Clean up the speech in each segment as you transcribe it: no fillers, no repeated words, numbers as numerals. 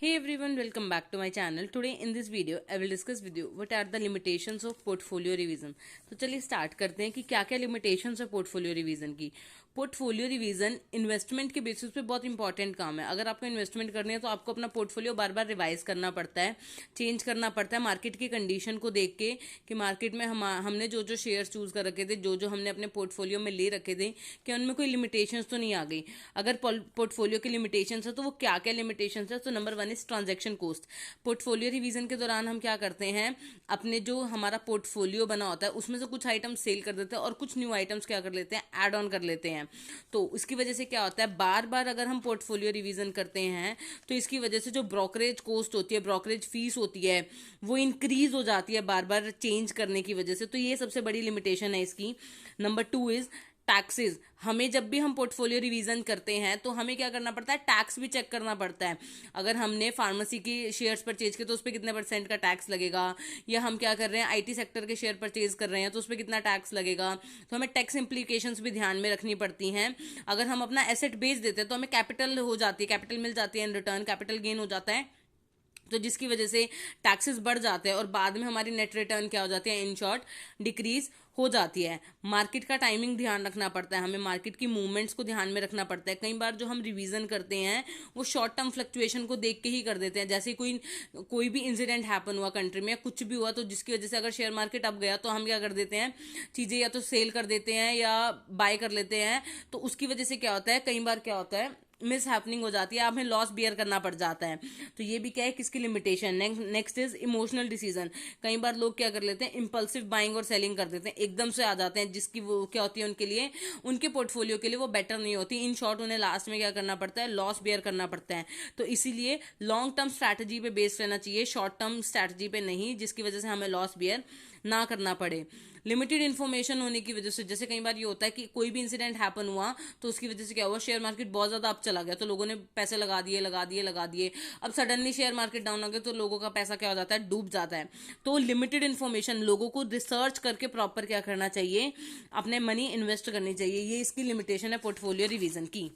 Hey everyone, welcome back to my channel. Today in this video, I will discuss with you what are the limitations of portfolio revision. तो चलिए start करते हैं कि क्या क्या limitations है portfolio revision की. पोर्टफोलियो रिवीजन इन्वेस्टमेंट के बेसिस पे बहुत इंपॉर्टेंट काम है. अगर आपको इन्वेस्टमेंट करनी है तो आपको अपना पोर्टफोलियो बार बार रिवाइज करना पड़ता है, चेंज करना पड़ता है मार्केट की कंडीशन को देख के कि मार्केट में हमने जो जो शेयर चूज कर रखे थे, जो जो हमने अपने पोर्टफोलियो में ले रखे थे, कि उनमें कोई लिमिटेशंस तो नहीं आ गई. अगर पोर्टफोलियो की लिमिटेशंस है तो वो क्या क्या लिमिटेशंस है. तो number one is transaction cost. Portfolio revision के दौरान हम क्या करते हैं, अपने जो हमारा पोर्टफोलियो बना होता है उसमें से कुछ आइटम्स सेल कर देते हैं और कुछ न्यू आइटम्स क्या कर लेते हैं, ऐड ऑन कर लेते हैं. तो इसकी वजह से क्या होता है, बार बार अगर हम पोर्टफोलियो रिवीजन करते हैं तो इसकी वजह से जो ब्रोकरेज कॉस्ट होती है, ब्रोकरेज फीस होती है, वो इंक्रीज हो जाती है बार बार चेंज करने की वजह से. तो ये सबसे बड़ी लिमिटेशन है इसकी. Number two is taxes. हमें जब भी हम पोर्टफोलियो रिवीजन करते हैं तो हमें क्या करना पड़ता है, टैक्स भी चेक करना पड़ता है. अगर हमने फार्मेसी की शेयर्स परचेज किए तो उस पर कितने परसेंट का टैक्स लगेगा, या हम क्या कर रहे हैं आईटी सेक्टर के शेयर परचेज कर रहे हैं तो उस पर कितना टैक्स लगेगा. तो हमें टैक्स इंप्लीकेशंस भी ध्यान में रखनी पड़ती हैं. अगर हम अपना एसेट बेच देते हैं तो हमें कैपिटल हो जाती है, कैपिटल मिल जाती है इन रिटर्न, कैपिटल गेन हो जाता है. तो जिसकी वजह से टैक्सेस बढ़ जाते हैं और बाद में हमारी नेट रिटर्न क्या हो जाती है, इन शॉर्ट डिक्रीज हो जाती है. मार्केट का टाइमिंग ध्यान रखना पड़ता है, हमें मार्केट की मूवमेंट्स को ध्यान में रखना पड़ता है. कई बार जो हम रिवीजन करते हैं वो शॉर्ट टर्म फ्लक्चुएशन को देख के ही कर देते हैं. जैसे कोई भी इंसिडेंट हैपन हुआ कंट्री में, कुछ भी हुआ, तो जिसकी वजह से अगर शेयर मार्केट अप गया तो हम क्या कर देते हैं, चीज़ें या तो सेल कर देते हैं या बाय कर लेते हैं. तो उसकी वजह से क्या होता है, कई बार क्या होता है, मिस हैपनिंग हो जाती है, हमें लॉस बियर करना पड़ जाता है. तो ये भी क्या है, किसकी limitation. Next is emotional decision. कई बार लोग क्या कर लेते हैं, इंपल्सिव बाइंग और सेलिंग कर देते हैं, एकदम से आ जाते हैं, जिसकी वो क्या होती है उनके लिए, उनके पोर्टफोलियो के लिए वो बेटर नहीं होती. इन शॉर्ट उन्हें लास्ट में क्या करना पड़ता है, लॉस बियर करना पड़ता है. तो इसीलिए लॉन्ग टर्म स्ट्रैटेजी पे बेस्ड रहना चाहिए, शॉर्ट टर्म स्ट्रैटेजी पे नहीं, जिसकी वजह से हमें लॉस बियर ना करना पड़े. लिमिटेड इन्फॉर्मेशन होने की वजह से, जैसे कई बार ये होता है कि कोई भी इंसिडेंट हैपन हुआ तो उसकी वजह से क्या हुआ, शेयर मार्केट बहुत ज्यादा अप चला गया तो लोगों ने पैसे लगा दिए लगा दिए लगा दिए. अब सडनली शेयर मार्केट डाउन हो गया तो लोगों का पैसा क्या हो जाता है, डूब जाता है. तो लिमिटेड इन्फॉर्मेशन, लोगों को रिसर्च करके प्रॉपर क्या करना चाहिए, अपने मनी इन्वेस्ट करनी चाहिए. ये इसकी लिमिटेशन है पोर्टफोलियो रिवीजन की.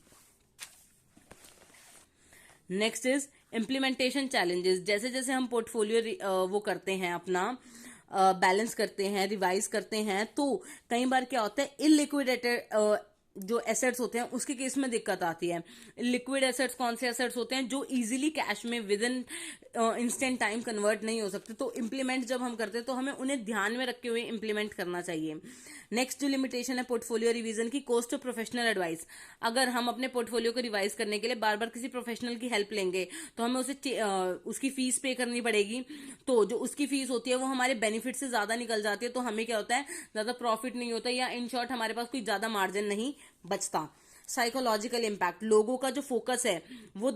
Next is implementation challenges. जैसे जैसे हम पोर्टफोलियो वो करते हैं, अपना बैलेंस करते हैं, रिवाइज करते हैं, तो कई बार क्या होता है, इलिक्विडेटेड जो एसेट्स होते हैं उसके केस में दिक्कत आती है. लिक्विड एसेट्स कौन से एसेट्स होते हैं, जो इजीली कैश में with in instant time convert नहीं हो सकते. तो इंप्लीमेंट जब हम करते हैं तो हमें उन्हें ध्यान में रखते हुए इंप्लीमेंट करना चाहिए. नेक्स्ट जो लिमिटेशन है पोर्टफोलियो रिवीजन की, कॉस्ट ऑफ प्रोफेशनल एडवाइस. अगर हम अपने पोर्टफोलियो को रिवाइज करने के लिए बार बार किसी प्रोफेशनल की हेल्प लेंगे तो हमें उसकी फीस पे करनी पड़ेगी. तो जो उसकी फीस होती है वो हमारे बेनिफिट से ज्यादा निकल जाती है, तो हमें क्या होता है, ज्यादा प्रॉफिट नहीं होता, या इन शॉर्ट हमारे पास कोई ज्यादा मार्जिन नहीं बचता. साइकोलॉजिकल इम्पैक्ट, लोगों का जो फोकस है वो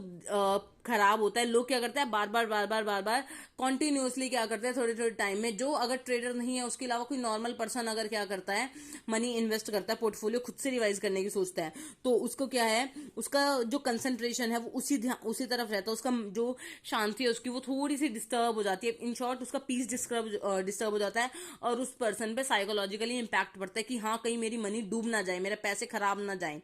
खराब होता है. लोग क्या करते हैं, बार बार बार बार बार बार कॉन्टिन्यूसली क्या करते हैं, थोड़े थोड़े टाइम में, जो अगर ट्रेडर नहीं है उसके अलावा कोई नॉर्मल पर्सन अगर क्या करता है, मनी इन्वेस्ट करता है, पोर्टफोलियो खुद से रिवाइज करने की सोचता है, तो उसको क्या है, उसका जो कंसंट्रेशन है वो उसी तरफ रहता है. उसका जो शांति है उसकी वो थोड़ी सी डिस्टर्ब हो जाती है. इन शॉर्ट उसका पीस डिस्टर्ब हो जाता है और उस पर्सन पे साइकोलॉजिकली इम्पैक्ट पड़ता है कि हाँ कहीं मेरी मनी डूब ना जाए, मेरे पैसे खराब ना जाए.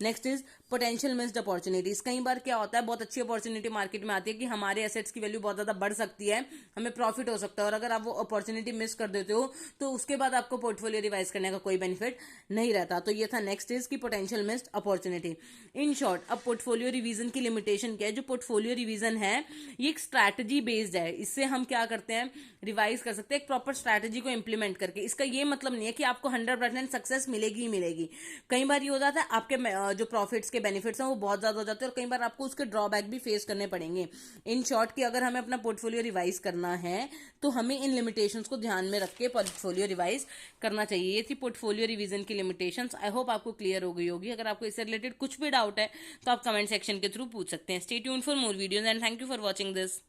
Next is potential missed opportunities. कई बार क्या होता है, बहुत अच्छी अपॉर्चुनिटी मार्केट में आती है कि हमारे एसेट्स की वैल्यू बहुत ज्यादा बढ़ सकती है, हमें प्रॉफिट हो सकता है, और अगर आप वो अपॉर्चुनिटी मिस कर देते हो तो उसके बाद आपको पोर्टफोलियो रिवाइज करने का कोई बेनिफिट नहीं रहता. तो ये था नेक्स्ट इज की potential missed opportunity. In short अब पोर्टफोलियो रिवीजन की लिमिटेशन क्या है, जो पोर्टफोलियो रिवीजन है ये एक स्ट्रैटेजी बेस्ड है. इससे हम क्या करते हैं, रिवाइज कर सकते हैं एक प्रॉपर स्ट्रैटेजी को इंप्लीमेंट करके. इसका ये मतलब नहीं है कि आपको 100% सक्सेस मिलेगी ही मिलेगी. कई बार ये हो जाता है आपके जो प्रॉफिट्स के बेनिफिट्स हैं वो बहुत ज्यादा हो जाते हैं और कई बार आपको उसके ड्रॉबैक भी फेस करने पड़ेंगे. इन शॉर्ट कि अगर हमें अपना पोर्टफोलियो रिवाइज करना है तो हमें इन लिमिटेशंस को ध्यान में रख के पोर्टफोलियो रिवाइज करना चाहिए. ये थी पोर्टफोलियो रिवीजन की लिमिटेशंस. आई होप आपको क्लियर हो गई होगी. अगर आपको इससे रिलेटेड कुछ भी डाउट है तो आप कमेंट सेक्शन के थ्रू पूछ सकते हैं. Stay tuned for more videos and thank you for watching this.